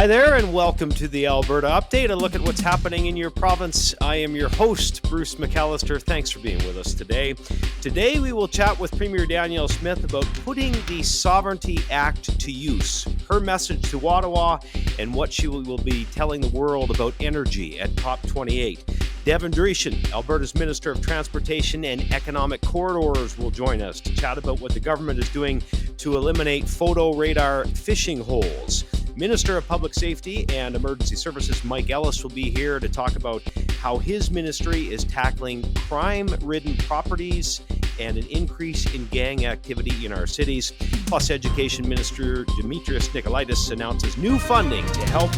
Hi there, and welcome to the Alberta Update, a look at what's happening in your province. I am your host, Bruce McAllister. Thanks for being with us today. Today, we will chat with Premier Danielle Smith about putting the Sovereignty Act to use, her message to Ottawa, and what she will be telling the world about energy at COP28. Devin, Dreeshen, Alberta's Minister of Transportation and Economic Corridors, will join us to chat about what the government is doing to eliminate photo radar fishing holes. Minister of Public Safety and Emergency Services Mike Ellis will be here to talk about how his ministry is tackling crime-ridden properties and an increase in gang activity in our cities. Plus, Education Minister Demetrios Nicolaides announces new funding to help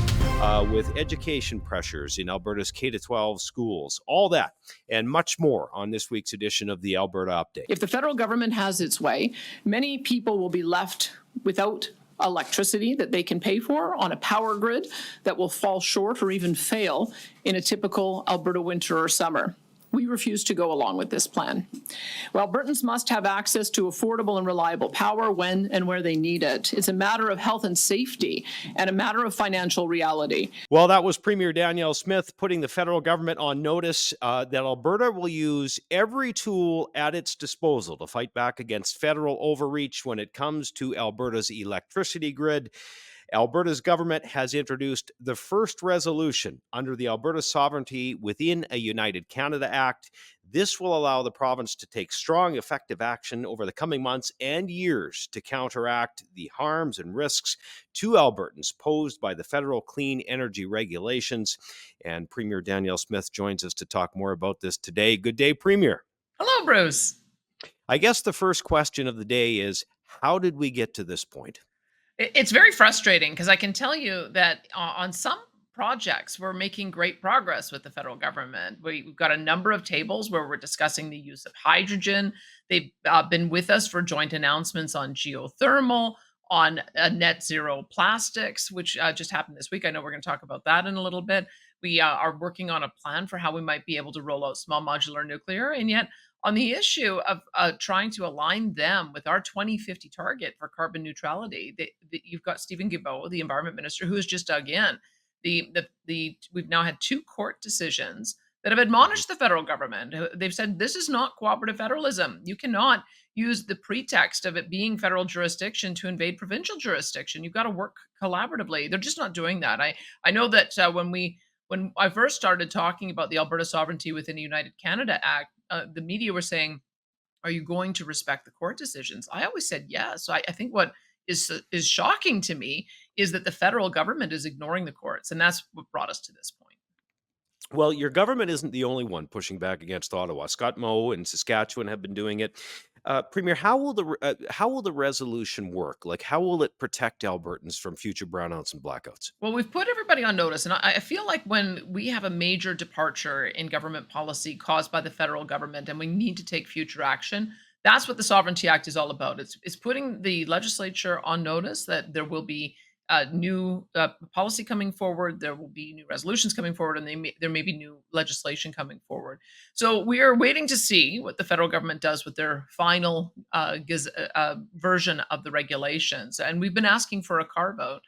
with education pressures in Alberta's K-12 schools. All that and much more on this week's edition of the Alberta Update. If the federal government has its way, many people will be left without electricity that they can pay for on a power grid that will fall short or even fail in a typical Alberta winter or summer. We refuse to go along with this plan. Well, Albertans must have access to affordable and reliable power when and where they need it. It's a matter of health and safety and a matter of financial reality. Well, that was Premier Danielle Smith putting the federal government on notice that Alberta will use every tool at its disposal to fight back against federal overreach when it comes to Alberta's electricity grid. Alberta's government has introduced the first resolution under the Alberta Sovereignty Within a United Canada Act. This will allow the province to take strong, effective action over the coming months and years to counteract the harms and risks to Albertans posed by the federal clean energy regulations. And Premier Danielle Smith joins us to talk more about this today. Good day, Premier. Hello, Bruce. I guess the first question of the day is, how did we get to this point? It's very frustrating because I can tell you that on some projects, we're making great progress with the federal government. We've got a number of tables where we're discussing the use of hydrogen. They've been with us for joint announcements on geothermal, on net zero plastics, which just happened this week. I know we're going to talk about that in a little bit. We are working on a plan for how we might be able to roll out small modular nuclear. And yet, on the issue of trying to align them with our 2050 target for carbon neutrality, you've got Stephen Guilbeault, the environment minister, who has just dug in. We've now had two court decisions that have admonished the federal government. They've said this is not cooperative federalism. You cannot use the pretext of it being federal jurisdiction to invade provincial jurisdiction. You've got to work collaboratively. They're just not doing that. I know that when I first started talking about the Alberta Sovereignty Within a United Canada Act, the media were saying, are you going to respect the court decisions? I always said yes. So I think what is shocking to me is that the federal government is ignoring the courts. And that's what brought us to this point. Well, your government isn't the only one pushing back against Ottawa. Scott Moe and Saskatchewan have been doing it. Premier, how will the resolution work? Like, how will it protect Albertans from future brownouts and blackouts? Well, we've put everybody on notice, and I feel like when we have a major departure in government policy caused by the federal government and we need to take future action, that's what the Sovereignty Act is all about. It's putting the legislature on notice that there will be new policy coming forward, there will be new resolutions coming forward, and there may be new legislation coming forward. So we are waiting to see what the federal government does with their final version of the regulations. And we've been asking for a carve-out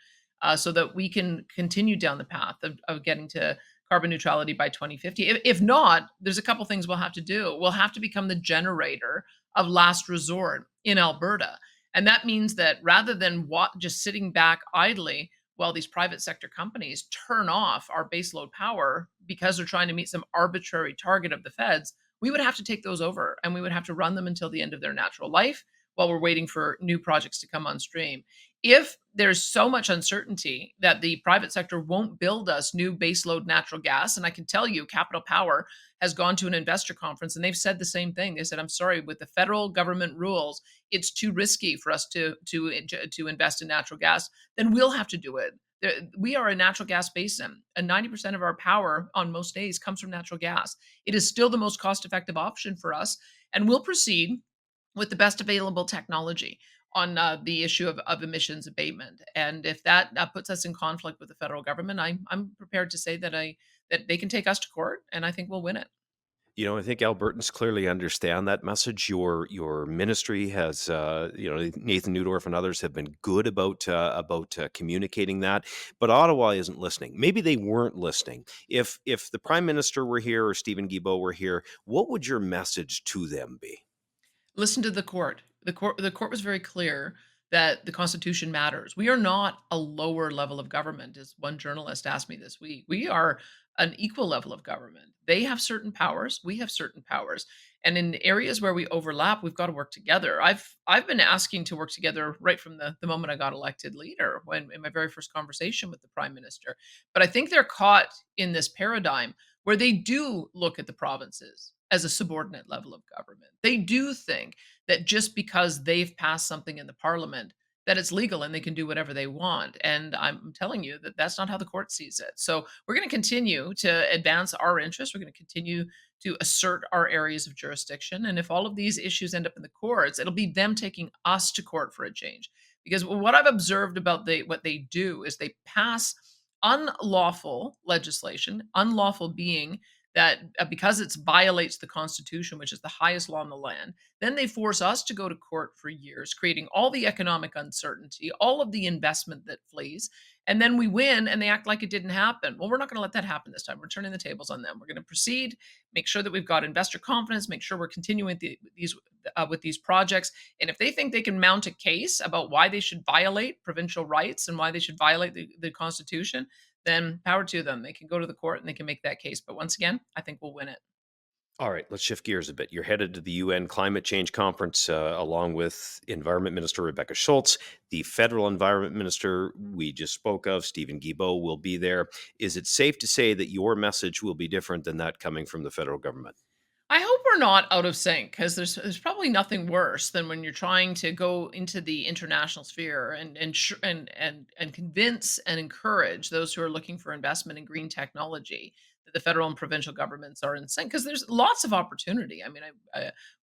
so that we can continue down the path of getting to carbon neutrality by 2050. If not, there's a couple things we'll have to do. We'll have to become the generator of last resort in Alberta. And that means that rather than just sitting back idly while these private sector companies turn off our baseload power because they're trying to meet some arbitrary target of the feds, we would have to take those over and we would have to run them until the end of their natural life while we're waiting for new projects to come on stream. If there's so much uncertainty that the private sector won't build us new baseload natural gas, and I can tell you Capital Power has gone to an investor conference and they've said the same thing. They said, I'm sorry, with the federal government rules, it's too risky for us to invest in natural gas, then we'll have to do it. We are a natural gas basin, and 90% of our power on most days comes from natural gas. It is still the most cost-effective option for us, and we'll proceed with the best available technology on the issue of emissions abatement. And if that puts us in conflict with the federal government, I'm prepared to say that they can take us to court, and I think we'll win it. I think Albertans clearly understand that message. Your ministry has, Nathan Newdorf and others have been good about communicating that, but Ottawa isn't listening. Maybe they weren't listening. If the Prime Minister were here or Stephen Guilbeault were here, what would your message to them be? Listen to the court. The court was very clear that the Constitution matters. We are not a lower level of government, as one journalist asked me this week. We are an equal level of government. They have certain powers, we have certain powers. And in areas where we overlap, we've got to work together. I've been asking to work together right from the moment I got elected leader, when in my very first conversation with the Prime Minister. But I think they're caught in this paradigm where they do look at the provinces as a subordinate level of government. They do think that just because they've passed something in the parliament, that it's legal and they can do whatever they want. And I'm telling you that that's not how the court sees it. So we're going to continue to advance our interests. We're going to continue to assert our areas of jurisdiction. And if all of these issues end up in the courts, it'll be them taking us to court for a change. Because what I've observed about what they do is they pass unlawful legislation, unlawful being that because it violates the Constitution, which is the highest law in the land, then they force us to go to court for years, creating all the economic uncertainty, all of the investment that flees. And then we win and they act like it didn't happen. Well, we're not going to let that happen this time. We're turning the tables on them. We're going to proceed, make sure that we've got investor confidence, make sure we're continuing with these projects. And if they think they can mount a case about why they should violate provincial rights and why they should violate the Constitution, then power to them. They can go to the court and they can make that case. But once again, I think we'll win it. All right, let's shift gears a bit. You're headed to the UN Climate Change Conference along with Environment Minister Rebecca Schultz. The federal Environment Minister we just spoke of, Stephen Guilbeault, will be there. Is it safe to say that your message will be different than that coming from the federal government? I hope we're not out of sync, because there's probably nothing worse than when you're trying to go into the international sphere and convince and encourage those who are looking for investment in green technology that the federal and provincial governments are in sync, because there's lots of opportunity. I mean,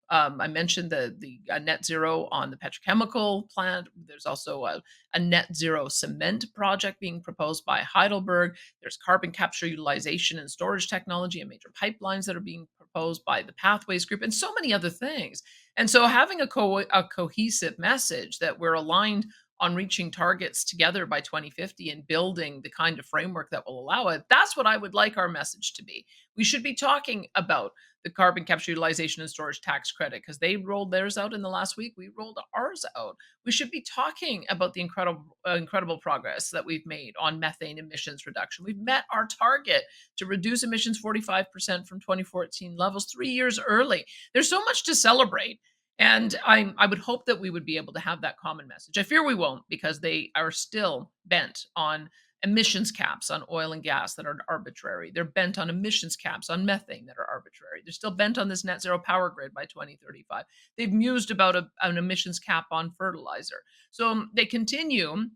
I mentioned the net zero on the petrochemical plant. There's also a net zero cement project being proposed by Heidelberg. There's carbon capture, utilization, and storage technology and major pipelines that are being proposed by the Pathways Group, and so many other things. And so having a cohesive message that we're aligned on reaching targets together by 2050 and building the kind of framework that will allow it, that's what I would like our message to be. We should be talking about the carbon capture, utilization, and storage tax credit, because they rolled theirs out in the last week. We rolled ours out. We should be talking about the incredible progress that we've made on methane emissions reduction. We've met our target to reduce emissions 45% from 2014 levels 3 years early. There's so much to celebrate. And I would hope that we would be able to have that common message. I fear we won't, because they are still bent on emissions caps on oil and gas that are arbitrary. They're bent on emissions caps on methane that are arbitrary. They're still bent on this net zero power grid by 2035. They've mused about an emissions cap on fertilizer. So they continue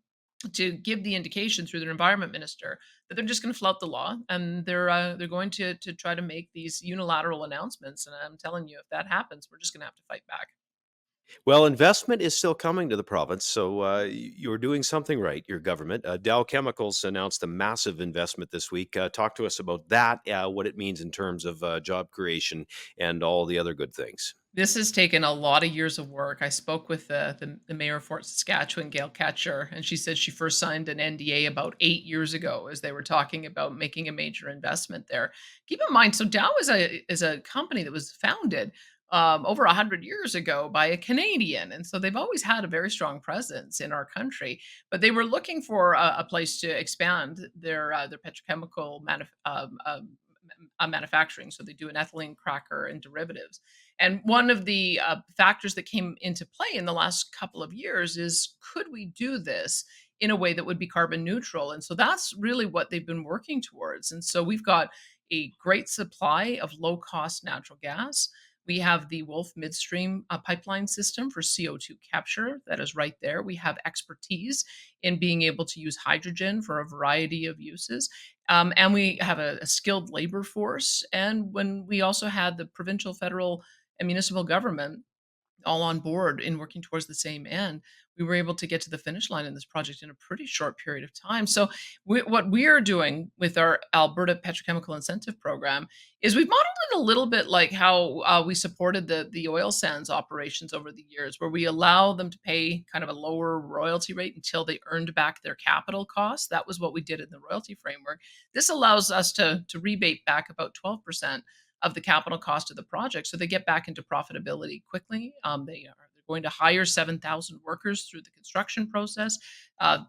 to give the indication through their environment minister that they're just going to flout the law, and they're going to try to make these unilateral announcements. And I'm telling you, if that happens, we're just going to have to fight back. Well, investment is still coming to the province, so you're doing something right, your government. Dow Chemicals announced a massive investment this week. Talk to us about that, what it means in terms of job creation and all the other good things. This has taken a lot of years of work. I spoke with the mayor of Fort Saskatchewan, Gail Ketcher, and she said she first signed an NDA about 8 years ago as they were talking about making a major investment there. Keep in mind, so Dow is a company that was founded over 100 years ago by a Canadian, and so they've always had a very strong presence in our country. But they were looking for a place to expand their petrochemical manufacturing. So they do an ethylene cracker and derivatives. And one of the factors that came into play in the last couple of years is, could we do this in a way that would be carbon neutral? And so that's really what they've been working towards. And so we've got a great supply of low cost natural gas. We have the Wolf Midstream pipeline system for CO2 capture that is right there. We have expertise in being able to use hydrogen for a variety of uses. And we have a skilled labor force. And when we also had the provincial, federal, and municipal government all on board in working towards the same end, we were able to get to the finish line in this project in a pretty short period of time. So what we are doing with our Alberta Petrochemical Incentive Program is we've modeled sound a little bit like how we supported the oil sands operations over the years, where we allow them to pay kind of a lower royalty rate until they earned back their capital costs. That was what we did in the royalty framework. This allows us to rebate back about 12% of the capital cost of the project, so they get back into profitability quickly. They're going to hire 7,000 workers through the construction process.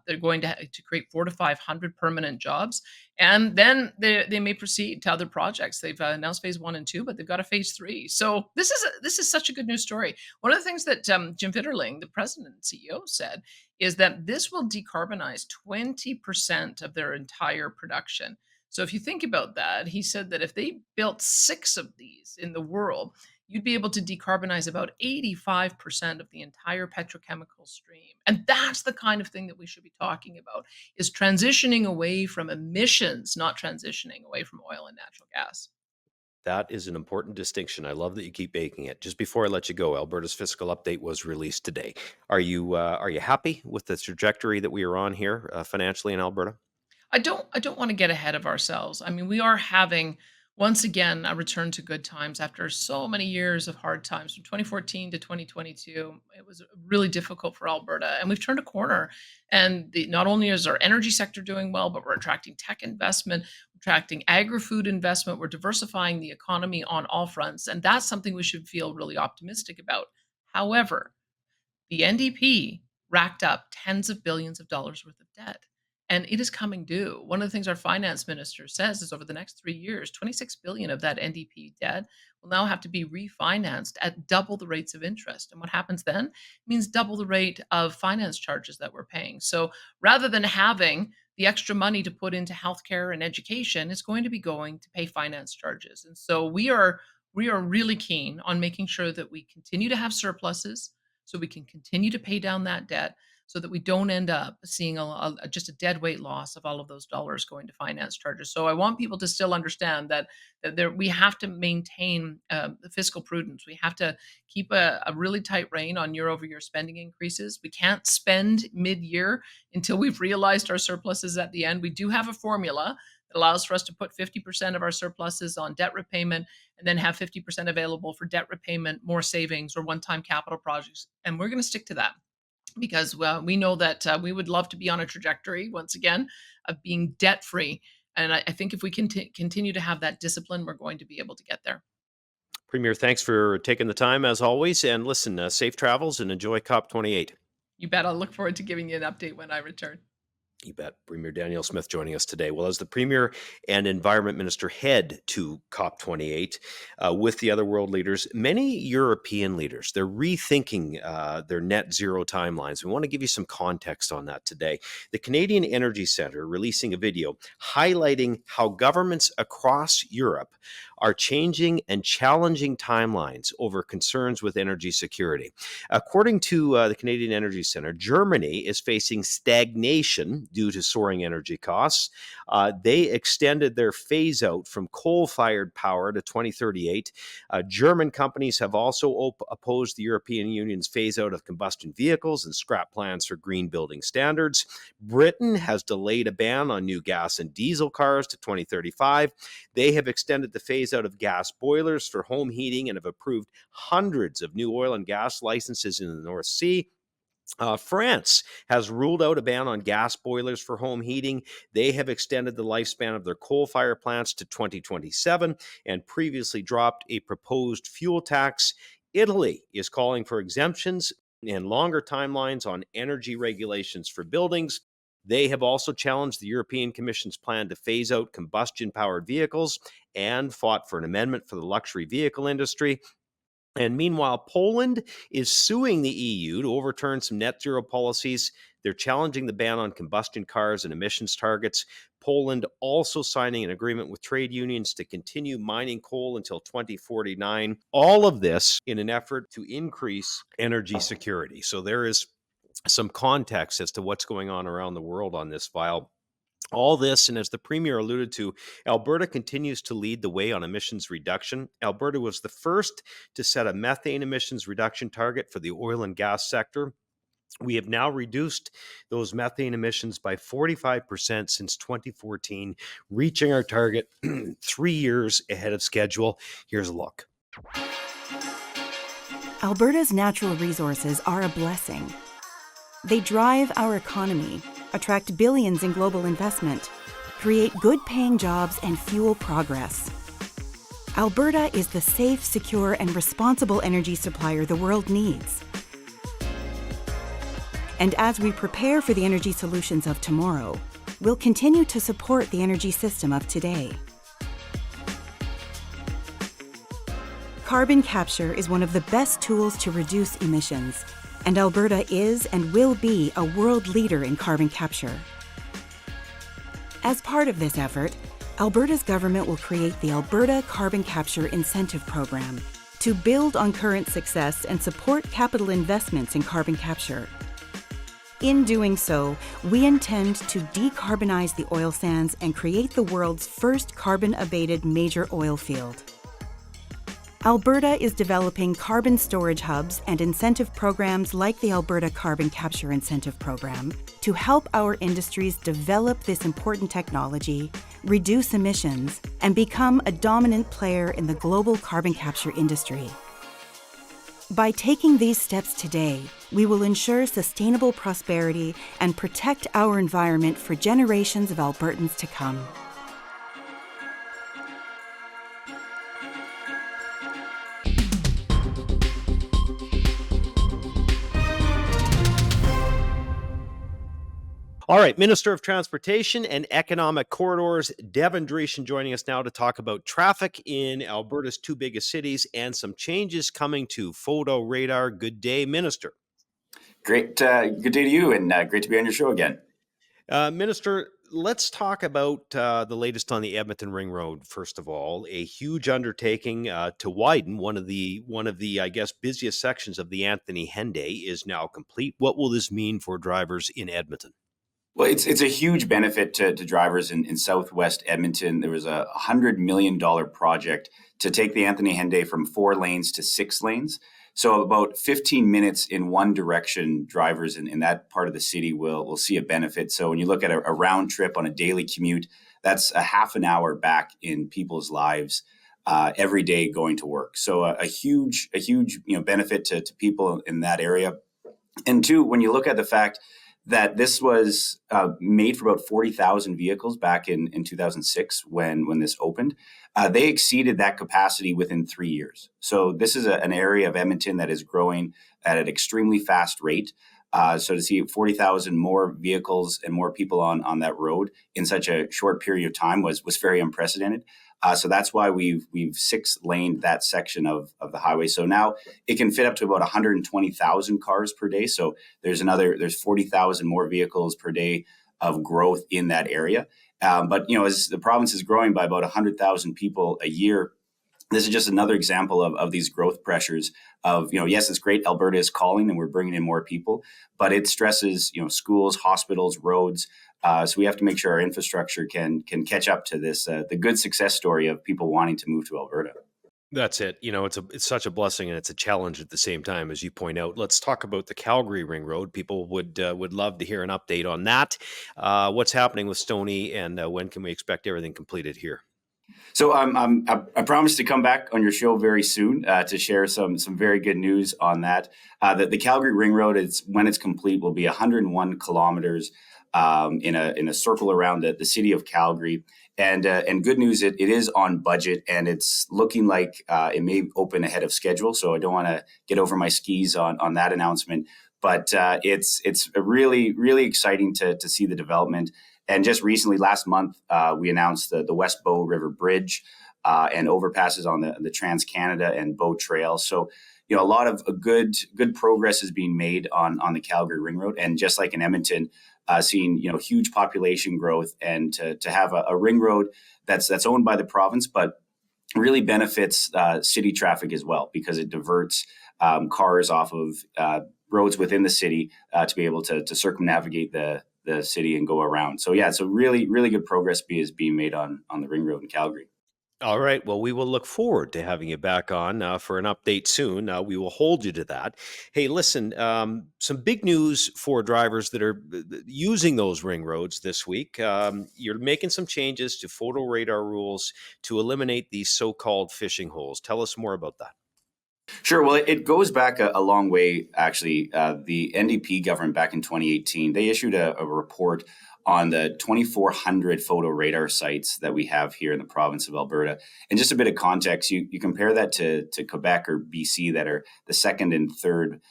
They're going to create 400 to 500 permanent jobs, and then they may proceed to other projects. They've announced phase 1 and 2, but they've got a phase 3. So this is such a good news story. One of the things that Jim Fitterling, the president and CEO, said is that this will decarbonize 20% of their entire production. So if you think about that, he said that if they built 6 of these in the world, you'd be able to decarbonize about 85% of the entire petrochemical stream. And that's the kind of thing that we should be talking about, is transitioning away from emissions, not transitioning away from oil and natural gas. That is an important distinction. I love that you keep making it. Just before I let you go, Alberta's fiscal update was released today. Are you happy with the trajectory that we are on here financially in Alberta? I don't want to get ahead of ourselves. I mean, we are having once again a return to good times after so many years of hard times from 2014 to 2022. It was really difficult for Alberta, and we've turned a corner. And not only is our energy sector doing well, but we're attracting tech investment, attracting agri-food investment. We're diversifying the economy on all fronts, and that's something we should feel really optimistic about. However, the NDP racked up tens of billions of dollars worth of debt, and it is coming due. One of the things our finance minister says is over the next 3 years, 26 billion of that NDP debt will now have to be refinanced at double the rates of interest. And what happens then? It means double the rate of finance charges that we're paying. So rather than having the extra money to put into healthcare and education, it's going to be going to pay finance charges. And so we are really keen on making sure that we continue to have surpluses so we can continue to pay down that debt so that we don't end up seeing just a dead weight loss of all of those dollars going to finance charges. So I want people to still understand that we have to maintain the fiscal prudence. We have to keep a really tight rein on year over year spending increases. We can't spend mid-year until we've realized our surpluses at the end. We do have a formula that allows for us to put 50% of our surpluses on debt repayment and then have 50% available for debt repayment, more savings, or one-time capital projects. And we're going to stick to that because we know that we would love to be on a trajectory, once again, of being debt-free. And I think if we continue to have that discipline, we're going to be able to get there. Premier, thanks for taking the time as always. And listen, safe travels and enjoy COP28. You bet. I'll look forward to giving you an update when I return. You bet. Premier Danielle Smith joining us today. Well, as the Premier and Environment Minister head to COP28 with the other world leaders, many European leaders, they're rethinking their net zero timelines. We want to give you some context on that today. The Canadian Energy Centre releasing a video highlighting how governments across Europe are changing and challenging timelines over concerns with energy security. According to the Canadian Energy Centre, Germany is facing stagnation due to soaring energy costs. They extended their phase out from coal-fired power to 2038. German companies have also opposed the European Union's phase out of combustion vehicles and scrap plans for green building standards. Britain has delayed a ban on new gas and diesel cars to 2035. They have extended the phase out of gas boilers for home heating and have approved hundreds of new oil and gas licenses in the North Sea. France has ruled out a ban on gas boilers for home heating. They have extended the lifespan of their coal-fired plants to 2027 and previously dropped a proposed fuel tax. Italy is calling for exemptions and longer timelines on energy regulations for buildings. They have also challenged the European Commission's plan to phase out combustion-powered vehicles and fought for an amendment for the luxury vehicle industry. And meanwhile, Poland is suing the EU to overturn some net zero policies. They're challenging the ban on combustion cars and emissions targets. Poland also signing an agreement with trade unions to continue mining coal until 2049. All of this in an effort to increase energy security. So there is some context as to what's going on around the world on this file. All this, and as the Premier alluded to, Alberta continues to lead the way on emissions reduction. Alberta was the first to set a methane emissions reduction target for the oil and gas sector. We have now reduced those methane emissions by 45% since 2014, reaching our target 3 years ahead of schedule. Here's a look. Alberta's natural resources are a blessing. They drive our economy, attract billions in global investment, create good-paying jobs, and fuel progress. Alberta is the safe, secure, and responsible energy supplier the world needs. And as we prepare for the energy solutions of tomorrow, we'll continue to support the energy system of today. Carbon capture is one of the best tools to reduce emissions, and Alberta is and will be a world leader in carbon capture. As part of this effort, Alberta's government will create the Alberta Carbon Capture Incentive Program to build on current success and support capital investments in carbon capture. In doing so, we intend to decarbonize the oil sands and create the world's first carbon-abated major oil field. Alberta is developing carbon storage hubs and incentive programs like the Alberta Carbon Capture Incentive Program to help our industries develop this important technology, reduce emissions, and become a dominant player in the global carbon capture industry. By taking these steps today, we will ensure sustainable prosperity and protect our environment for generations of Albertans to come. All right, Minister of Transportation and Economic Corridors, Devin Dreeshen, joining us now to talk about traffic in Alberta's two biggest cities and some changes coming to photo radar. Good day, Minister. Great. Good day to you, and great to be on your show again. Minister, let's talk about the latest on the Edmonton Ring Road. First of all, a huge undertaking to widen one of the I guess busiest sections of the Anthony Henday is now complete. What will this mean for drivers in Edmonton? Well, it's a huge benefit to drivers in southwest Edmonton. There was a $100 million project to take the Anthony Henday from 4 lanes to 6 lanes. So about 15 minutes in one direction, drivers in that part of the city will see a benefit. So when you look at a round trip on a daily commute, that's a half an hour back in people's lives every day going to work. So a huge benefit to people in that area. And two, when you look at the fact that this was made for about 40,000 vehicles back in 2006 when this opened. They exceeded that capacity within 3 years. So this is an area of Edmonton that is growing at an extremely fast rate. So to see 40,000 more vehicles and more people on that road in such a short period of time was very unprecedented. So that's why we've 6-laned that section of the highway. So now it can fit up to about 120,000 cars per day. So there's 40,000 more vehicles per day of growth in that area. But as the province is growing by about 100,000 people a year, this is just another example of these growth pressures of, yes, it's great. Alberta is calling and we're bringing in more people, but it stresses, schools, hospitals, roads. So we have to make sure our infrastructure can catch up to this, the good success story of people wanting to move to Alberta. That's it. It's such a blessing and it's a challenge at the same time, as you point out. Let's talk about the Calgary Ring Road. People would love to hear an update on that. What's happening with Stoney, and when can we expect everything completed here? So I promise to come back on your show very soon to share some very good news on that. The Calgary Ring Road, when it's complete, will be 101 kilometers in a circle around the city of Calgary. And good news, it is on budget, and it's looking like it may open ahead of schedule. So I don't want to get over my skis on that announcement, but it's really, really exciting to see the development. And just recently, last month, we announced the West Bow River Bridge and overpasses on the Trans-Canada and Bow Trail. So, a lot of good progress is being made on the Calgary Ring Road. And just like in Edmonton, seeing huge population growth, and to have a ring road that's owned by the province, but really benefits city traffic as well, because it diverts cars off of roads within the city to be able to circumnavigate the city and go around. So yeah, so really, really good progress is being made on the Ring Road in Calgary. All right. Well, we will look forward to having you back on for an update soon. We will hold you to that. Hey, listen, some big news for drivers that are using those ring roads this week. You're making some changes to photo radar rules to eliminate these so-called fishing holes. Tell us more about that. Sure. Well, it goes back a long way, actually. The NDP government back in 2018, they issued a report on the 2,400 photo radar sites that we have here in the province of Alberta. And just a bit of context, you compare that to Quebec or BC, that are the second and third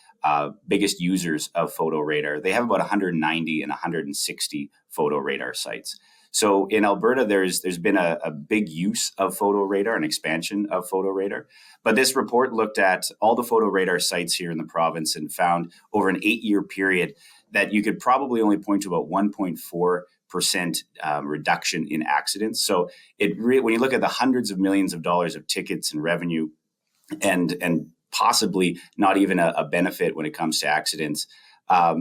biggest users of photo radar. They have about 190 and 160 photo radar sites. So in Alberta, there's been a big use of photo radar, an expansion of photo radar. But this report looked at all the photo radar sites here in the province and found over an 8-year period that you could probably only point to about 1.4% reduction in accidents. So when you look at the hundreds of millions of dollars of tickets and revenue, and possibly not even a benefit when it comes to accidents,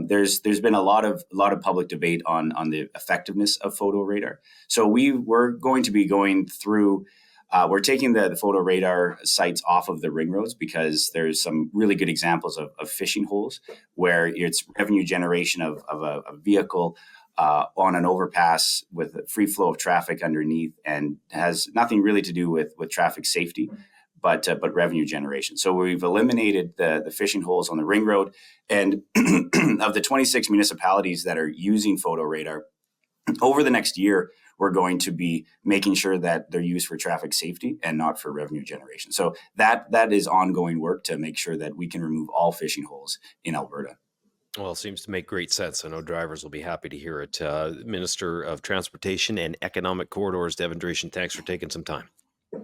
there's been a lot of public debate on the effectiveness of photo radar. So we're going to be going through. We're taking the photo radar sites off of the ring roads because there's some really good examples of fishing holes where it's revenue generation of a vehicle on an overpass with a free flow of traffic underneath, and has nothing really to do with traffic safety, but revenue generation. So we've eliminated the fishing holes on the ring road, and of the 26 municipalities that are using photo radar, over the next year, we're going to be making sure that they're used for traffic safety and not for revenue generation. So that is ongoing work to make sure that we can remove all fishing holes in Alberta. Well, it seems to make great sense. I know drivers will be happy to hear it. Minister of Transportation and Economic Corridors, Devin Dreeshen, thanks for taking some time.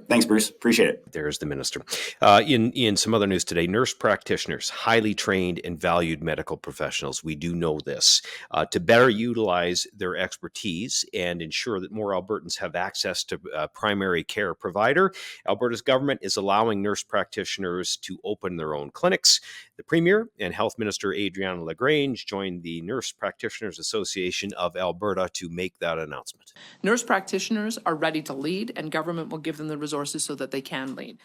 Thanks, Bruce. Appreciate it. There's the minister. In some other news today, nurse practitioners, highly trained and valued medical professionals. We do know this. To better utilize their expertise and ensure that more Albertans have access to a primary care provider, Alberta's government is allowing nurse practitioners to open their own clinics. The Premier and Health Minister Adriana LaGrange joined the Nurse Practitioners Association of Alberta to make that announcement. Nurse practitioners are ready to lead, and government will give them the resources so that they can lead.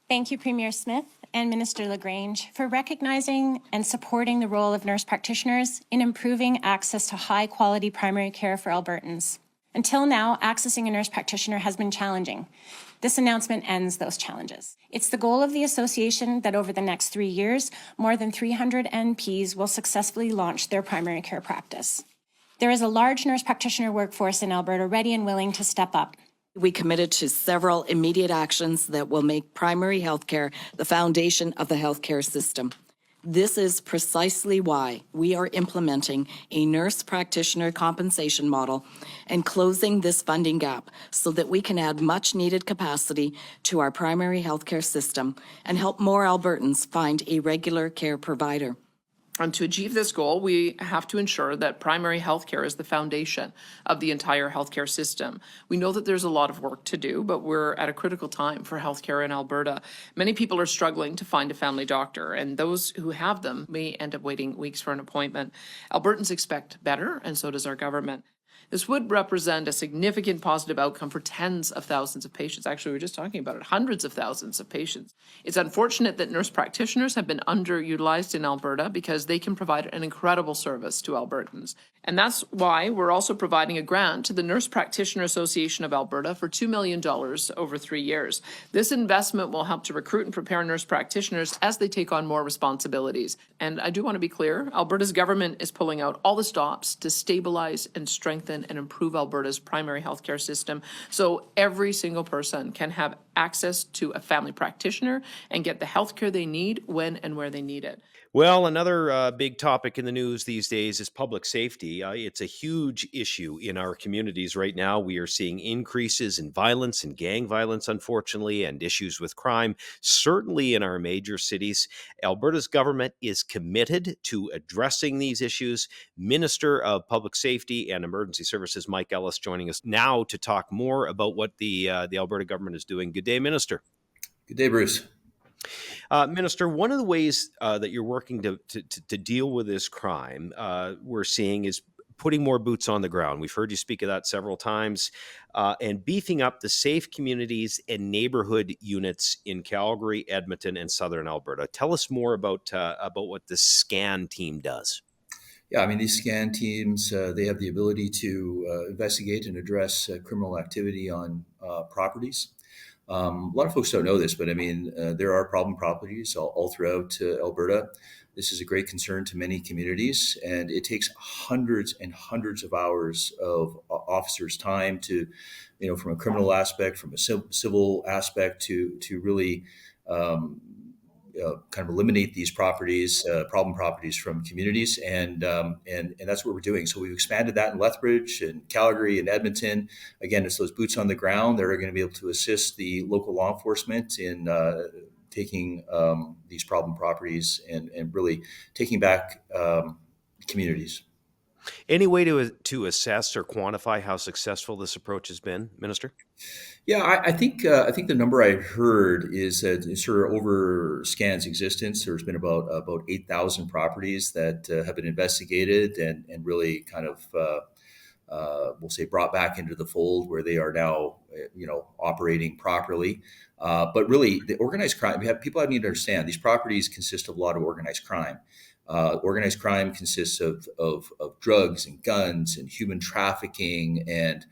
Thank you, Premier Smith and Minister LaGrange, for recognizing and supporting the role of nurse practitioners in improving access to high-quality primary care for Albertans. Until now, accessing a nurse practitioner has been challenging. This announcement ends those challenges. It's the goal of the association that over the next 3 years, more than 300 NPs will successfully launch their primary care practice. There is a large nurse practitioner workforce in Alberta ready and willing to step up. We committed to several immediate actions that will make primary healthcare the foundation of the healthcare system. This is precisely why we are implementing a nurse practitioner compensation model and closing this funding gap so that we can add much needed capacity to our primary healthcare system and help more Albertans find a regular care provider. And to achieve this goal, we have to ensure that primary health care is the foundation of the entire healthcare system. We know that there's a lot of work to do, but we're at a critical time for healthcare in Alberta. Many people are struggling to find a family doctor, and those who have them may end up waiting weeks for an appointment. Albertans expect better, and so does our government. This would represent a significant positive outcome for tens of thousands of patients. Actually, we were just talking about it, hundreds of thousands of patients. It's unfortunate that nurse practitioners have been underutilized in Alberta because they can provide an incredible service to Albertans. And that's why we're also providing a grant to the Nurse Practitioner Association of Alberta for $2 million over 3 years. This investment will help to recruit and prepare nurse practitioners as they take on more responsibilities. And I do want to be clear, Alberta's government is pulling out all the stops to stabilize and strengthen and improve Alberta's primary healthcare system so every single person can have access to a family practitioner and get the healthcare they need when and where they need it. Well, another big topic in the news these days is public safety. It's a huge issue in our communities right now. We are seeing increases in violence and gang violence, unfortunately, and issues with crime, certainly in our major cities. Alberta's government is committed to addressing these issues. Minister of Public Safety and Emergency Services, Mike Ellis, joining us now to talk more about what the Alberta government is doing. Good day, Minister. Good day, Bruce. Minister, one of the ways that you're working to deal with this crime we're seeing is putting more boots on the ground. We've heard you speak of that several times, and beefing up the safe communities and neighborhood units in Calgary, Edmonton, and Southern Alberta. Tell us more about what the SCAN team does. Yeah, I mean, these SCAN teams, they have the ability to investigate and address criminal activity on properties. A lot of folks don't know this, but I mean, there are problem properties all throughout Alberta. This is a great concern to many communities, and it takes hundreds and hundreds of hours of officers' time to, from a criminal aspect, from a civil aspect, to really kind of eliminate these properties, problem properties from communities, and that's what we're doing. So we've expanded that in Lethbridge and Calgary and Edmonton. Again, it's those boots on the ground that are going to be able to assist the local law enforcement in taking these problem properties and really taking back communities. Any way to assess or quantify how successful this approach has been, Minister? Yeah, I think the number I heard is that sort of over SCAN's existence, there's been about 8,000 properties that have been investigated and really kind of we'll say brought back into the fold where they are now operating properly. But really, the organized crime, people need to understand these properties consist of a lot of organized crime. Organized crime consists of drugs and guns and human trafficking and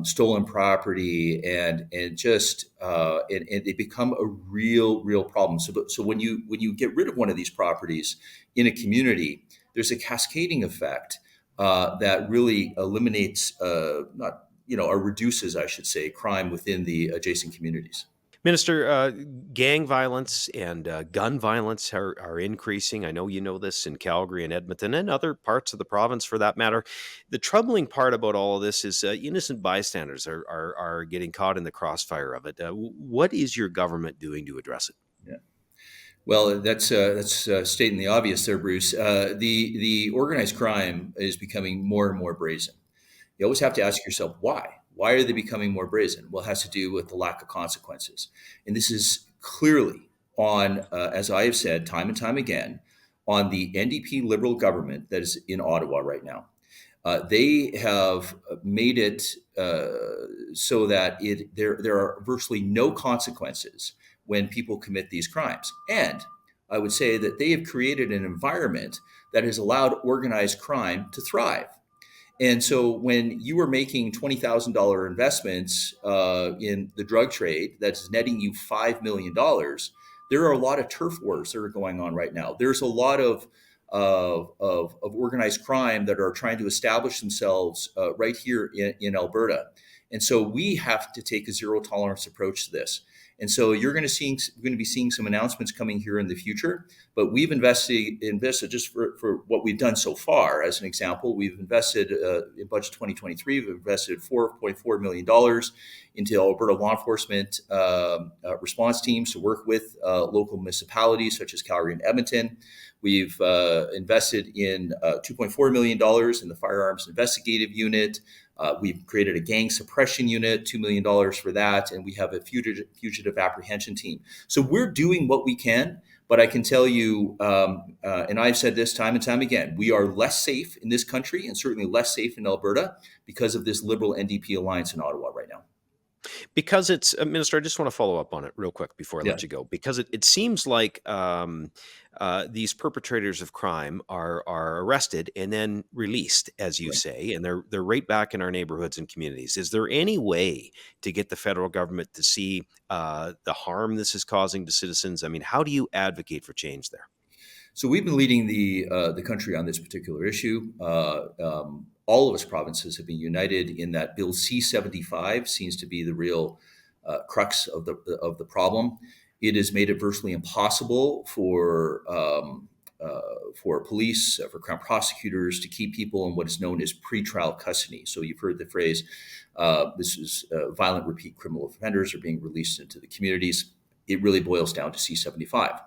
stolen property and they become a real problem. So when you get rid of one of these properties in a community, there's a cascading effect that really eliminates or reduces, I should say, crime within the adjacent communities. Minister, gang violence and gun violence are increasing. I know you know this in Calgary and Edmonton and other parts of the province for that matter. The troubling part about all of this is innocent bystanders are getting caught in the crossfire of it. What is your government doing to address it? Yeah. Well, that's stating the obvious there, Bruce. The organized crime is becoming more and more brazen. You always have to ask yourself, why? Why are they becoming more brazen? Well, it has to do with the lack of consequences. And this is clearly on, as I have said time and time again, on the NDP Liberal government that is in Ottawa right now. They have made it so that there are virtually no consequences when people commit these crimes. And I would say that they have created an environment that has allowed organized crime to thrive. And so when you are making $20,000 investments in the drug trade that's netting you $5 million, there are a lot of turf wars that are going on right now. There's a lot of organized crime that are trying to establish themselves right here in Alberta. And so we have to take a zero tolerance approach to this. And so you're going to be seeing some announcements coming here in the future. But we've invested just for what we've done so far. As an example, we've invested in budget 2023. We've invested $4.4 million into Alberta law enforcement response teams to work with local municipalities such as Calgary and Edmonton. We've invested in $2.4 million in the firearms investigative unit. We've created a gang suppression unit, $2 million for that, and we have a fugitive apprehension team. So we're doing what we can, but I can tell you, and I've said this time and time again, we are less safe in this country and certainly less safe in Alberta because of this Liberal NDP alliance in Ottawa right now. Because it's, Minister, I just want to follow up on it real quick before I let you go, because it seems like these perpetrators of crime are arrested and then released, as you say, and they're right back in our neighborhoods and communities. Is there any way to get the federal government to see the harm this is causing to citizens? I mean, how do you advocate for change there? So we've been leading the country on this particular issue. All of us provinces have been united in that Bill C-75 seems to be the real crux of the problem. It has made it virtually impossible for police, for Crown prosecutors to keep people in what is known as pretrial custody. So you've heard the phrase, this is violent repeat criminal offenders are being released into the communities. It really boils down to C-75.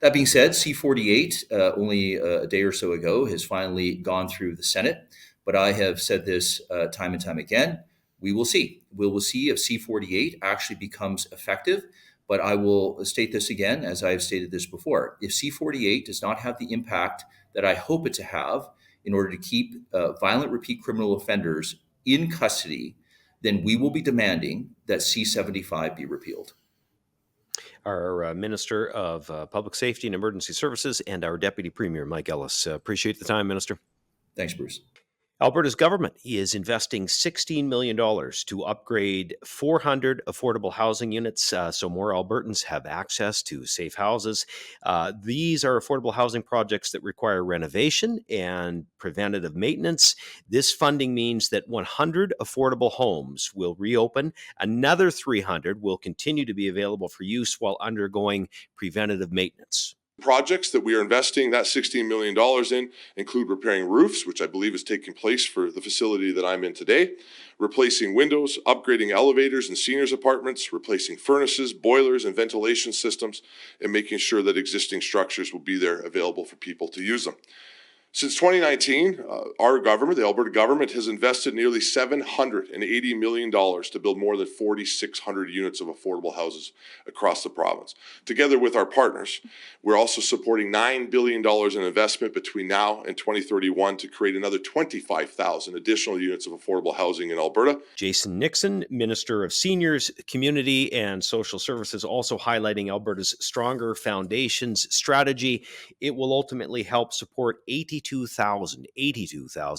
That being said, C-48, only a day or so ago, has finally gone through the Senate. But I have said this time and time again, we will see. We will see if C-48 actually becomes effective. But I will state this again, as I have stated this before. If C-48 does not have the impact that I hope it to have in order to keep violent repeat criminal offenders in custody, then we will be demanding that C-75 be repealed. Our Minister of Public Safety and Emergency Services and our Deputy Premier, Mike Ellis. Appreciate the time, Minister. Thanks, Bruce. Alberta's government is investing $16 million to upgrade 400 affordable housing units so more Albertans have access to safe houses. These are affordable housing projects that require renovation and preventative maintenance. This funding means that 100 affordable homes will reopen. Another 300 will continue to be available for use while undergoing preventative maintenance. Projects that we are investing that $16 million in include repairing roofs, which I believe is taking place for the facility that I'm in today, replacing windows, upgrading elevators in seniors' apartments, replacing furnaces, boilers, and ventilation systems, and making sure that existing structures will be there available for people to use them. Since 2019, our government, the Alberta government, has invested nearly $780 million to build more than 4,600 units of affordable houses across the province. Together with our partners, we're also supporting $9 billion in investment between now and 2031 to create another 25,000 additional units of affordable housing in Alberta. Jason Nixon, Minister of Seniors, Community and Social Services, also highlighting Alberta's Stronger Foundations strategy. It will ultimately help support 82,000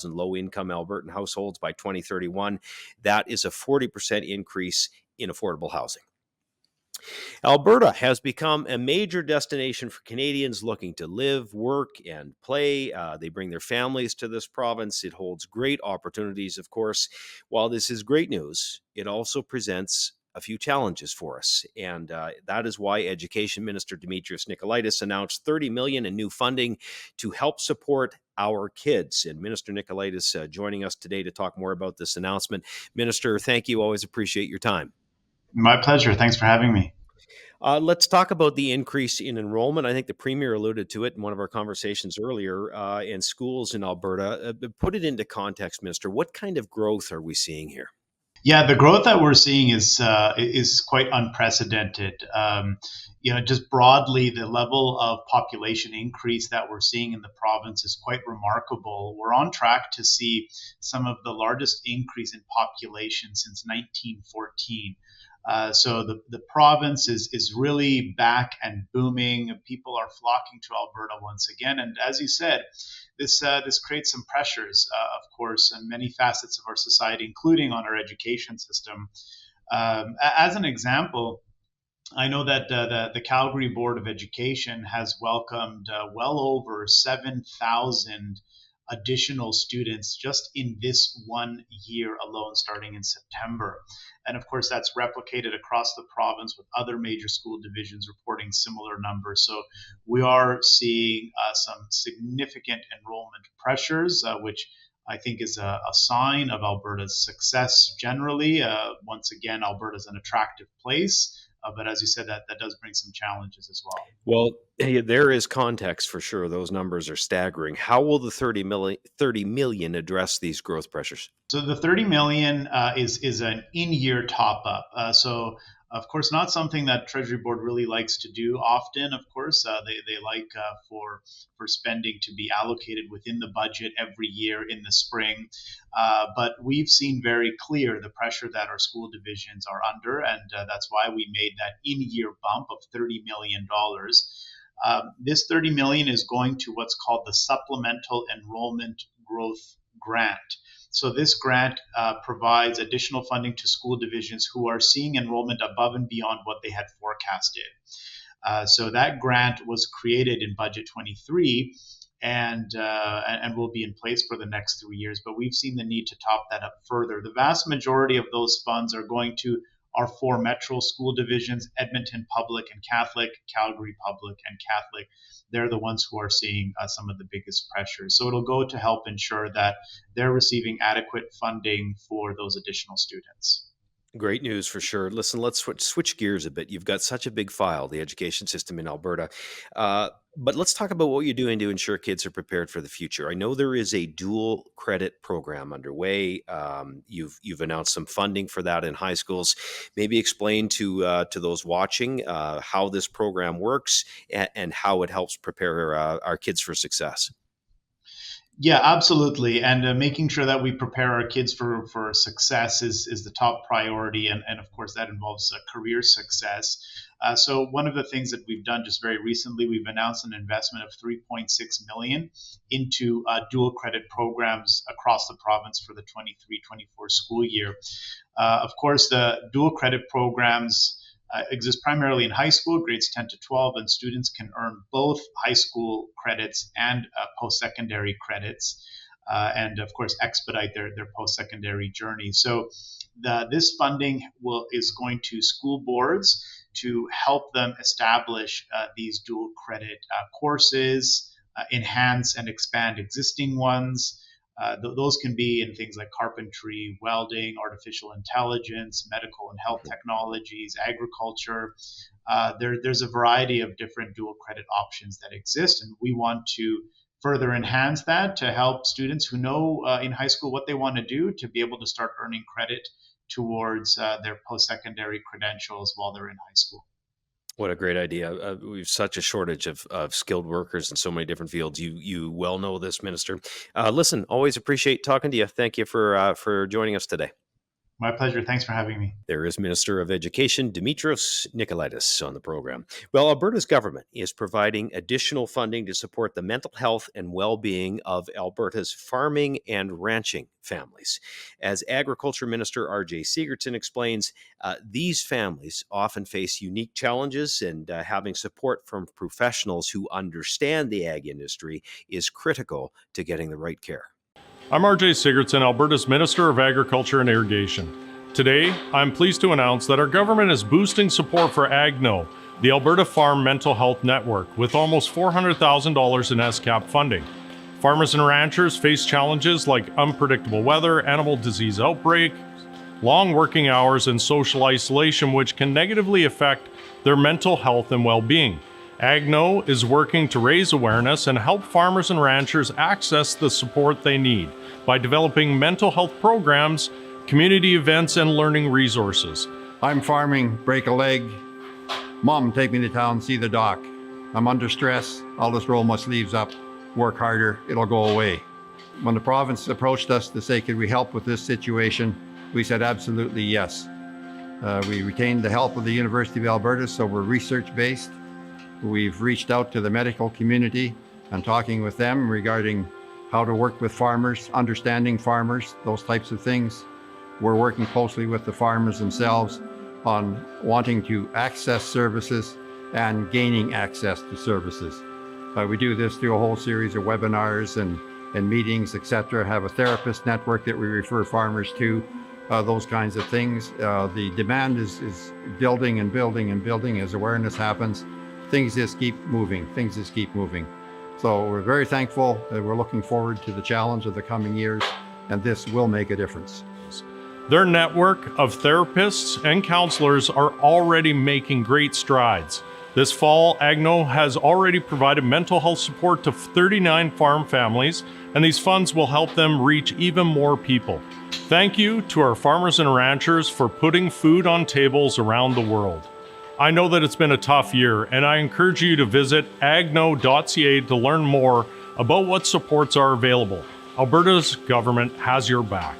low-income Albertan households by 2031. That is a 40% increase in affordable housing. Alberta has become a major destination for Canadians looking to live, work, and play. They bring their families to this province. It holds great opportunities, of course. While this is great news, it also presents a few challenges for us. And that is why Education Minister Demetrios Nicolaides announced $30 million in new funding to help support our kids. And Minister Nicolaides joining us today to talk more about this announcement. Minister, thank you. Always appreciate your time. My pleasure. Thanks for having me. Let's talk about the increase in enrollment. I think the Premier alluded to it in one of our conversations earlier in schools in Alberta. Put it into context, Minister. What kind of growth are we seeing here? Yeah, the growth that we're seeing is quite unprecedented. Just broadly, the level of population increase that we're seeing in the province is quite remarkable. We're on track to see some of the largest increase in population since 1914. So the province is really back and booming. People are flocking to Alberta once again. And as you said, this creates some pressures, of course, in many facets of our society, including on our education system. As an example, I know that the Calgary Board of Education has welcomed well over 7,000 additional students just in this 1 year alone, starting in September. And of course, that's replicated across the province with other major school divisions reporting similar numbers. So we are seeing some significant enrollment pressures, which I think is a sign of Alberta's success generally. Once again, Alberta is an attractive place. But as you said, that does bring some challenges as well. Well, there is context for sure. Those numbers are staggering. How will the 30 million address these growth pressures? So the 30 million is an in-year top-up. So, of course, not something that Treasury Board really likes to do often. Of course, they like for spending to be allocated within the budget every year in the spring. But we've seen very clear the pressure that our school divisions are under, and that's why we made that in-year bump of $30 million. This $30 million is going to what's called the Supplemental Enrollment Growth Grant. So this grant provides additional funding to school divisions who are seeing enrollment above and beyond what they had forecasted. So that grant was created in Budget 23 and will be in place for the next 3 years. But we've seen the need to top that up further. The vast majority of those funds are going to our 4 metro school divisions: Edmonton Public and Catholic, Calgary Public and Catholic. They're the ones who are seeing some of the biggest pressures. So it'll go to help ensure that they're receiving adequate funding for those additional students. Great news for sure. Listen, let's switch gears a bit. You've got such a big file, the education system in Alberta. But let's talk about what you're doing to ensure kids are prepared for the future. I know there is a dual credit program underway. You've announced some funding for that in high schools. Maybe explain to those watching how this program works and how it helps prepare our kids for success. Yeah, absolutely. And making sure that we prepare our kids for success is the top priority. And of course, that involves career success. So one of the things that we've done just very recently, we've announced an investment of $3.6 million into dual credit programs across the province for the 23-24 school year. Of course, the dual credit programs exist primarily in high school, grades 10 to 12, and students can earn both high school credits and post-secondary credits, and of course expedite their post-secondary journey. So this funding is going to school boards to help them establish these dual credit courses, enhance and expand existing ones. Those can be in things like carpentry, welding, artificial intelligence, medical and health technologies, agriculture. There's a variety of different dual credit options that exist, and we want to further enhance that to help students who know in high school what they want to do to be able to start earning credit towards their post-secondary credentials while they're in high school. What a great idea. We've such a shortage of skilled workers in so many different fields. You well know this, Minister. Listen, always appreciate talking to you. Thank you for joining us today. My pleasure. Thanks for having me. There is Minister of Education Demetrios Nicolaides on the program. Well, Alberta's government is providing additional funding to support the mental health and well-being of Alberta's farming and ranching families. As Agriculture Minister R.J. Segerson explains, these families often face unique challenges, and having support from professionals who understand the ag industry is critical to getting the right care. I'm R.J. Segerson, Alberta's Minister of Agriculture and Irrigation. Today, I'm pleased to announce that our government is boosting support for AgNo, the Alberta Farm Mental Health Network, with almost $400,000 in SCAP funding. Farmers and ranchers face challenges like unpredictable weather, animal disease outbreak, long working hours, and social isolation, which can negatively affect their mental health and well-being. AgNo is working to raise awareness and help farmers and ranchers access the support they need by developing mental health programs, community events, and learning resources. I'm farming, break a leg. Mom, take me to town, see the doc. I'm under stress. I'll just roll my sleeves up, work harder, it'll go away. When the province approached us to say, could we help with this situation, we said absolutely yes. We retained the help of the University of Alberta, so we're research-based. We've reached out to the medical community and talking with them regarding how to work with farmers, understanding farmers, those types of things. We're working closely with the farmers themselves on wanting to access services and gaining access to services. We do this through a whole series of webinars and meetings, etc. Have a therapist network that we refer farmers to, those kinds of things. The demand is building and building and building as awareness happens. Things just keep moving. So we're very thankful and we're looking forward to the challenge of the coming years, and this will make a difference. Their network of therapists and counselors are already making great strides. This fall, AgNo has already provided mental health support to 39 farm families, and these funds will help them reach even more people. Thank you to our farmers and ranchers for putting food on tables around the world. I know that it's been a tough year, and I encourage you to visit agno.ca to learn more about what supports are available. Alberta's government has your back.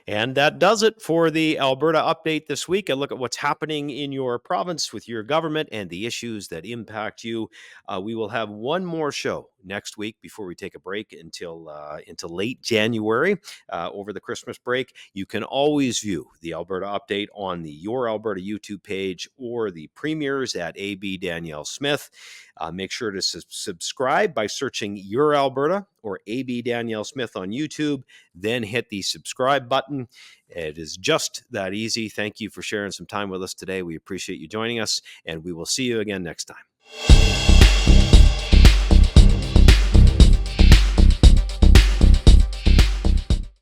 And that does it for the Alberta Update this week. A look at what's happening in your province with your government and the issues that impact you. We will have one more show next week before we take a break until late January over the Christmas break. You can always view the Alberta Update on the Your Alberta YouTube page or the Premier's at AB Danielle Smith. Make sure to subscribe by searching Your Alberta or AB Danielle Smith on YouTube, then hit the subscribe button. It is just that easy. Thank you for sharing some time with us today. We appreciate you joining us, and we will see you again next time.